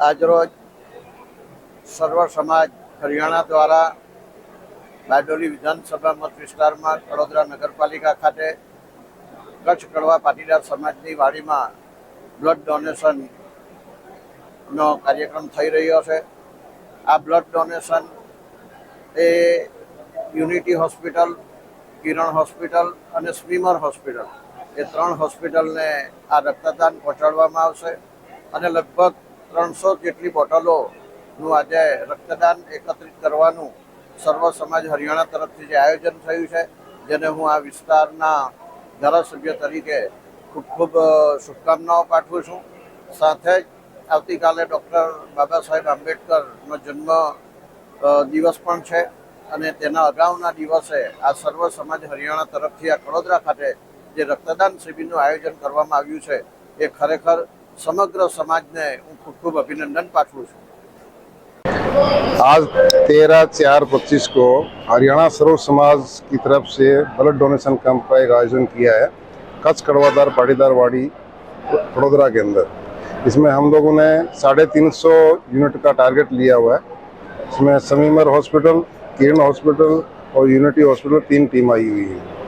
આજરોજ સર્વ સમાજ હરિયાણા દ્વારા બારડોલી વિધાનસભા મત વિસ્તારમાં કડોદરા નગરપાલિકા ખાતે કચ્છ કડવા પાટીદાર સમાજની વાડીમાં બ્લડ ડોનેશનનો કાર્યક્રમ થઈ રહ્યો છે. આ બ્લડ ડોનેશન એ યુનિટી હોસ્પિટલ, કિરણ હોસ્પિટલ અને સ્વીમર હોસ્પિટલ એ 3 હોસ્પિટલને આ રક્તદાન પહોંચાડવામાં આવશે અને લગભગ 300 જેટલી બોટલોનું આજે રક્તદાન એકત્રિત કરવાનું સર્વ સમાજ હરિયાણા તરફથી જે આયોજન થયું છે, જેને હું આ વિસ્તારના ધારાસભ્ય તરીકે ખૂબ ખૂબ શુભકામનાઓ પાઠવું છું. સાથે જ આવતીકાલે ડૉક્ટર બાબા સાહેબ આંબેડકરનો જન્મ દિવસ પણ છે અને તેના અગાઉના દિવસે આ સર્વ સમાજ હરિયાણા તરફથી આ કડોદરા ખાતે જે રક્તદાન શિબિરનું આયોજન કરવામાં આવ્યું છે, એ ખરેખર समग्र समाज ने હું ખૂબ ખૂબ અભિનંદન પાઠવું છું. आज 13/4/25 को हरियाणा सर्व समाज की तरफ से ब्लड डोनेशन कैंप का एक आयोजन किया है कच्छ कड़वादार पाटीदार वाड़ी वडोदरा के अंदर. इसमें हम लोगों ने 350 यूनिट का टारगेट लिया हुआ है. इसमें समीमर हॉस्पिटल, किरण हॉस्पिटल और यूनिटी हॉस्पिटल 3 टीम आई हुई है.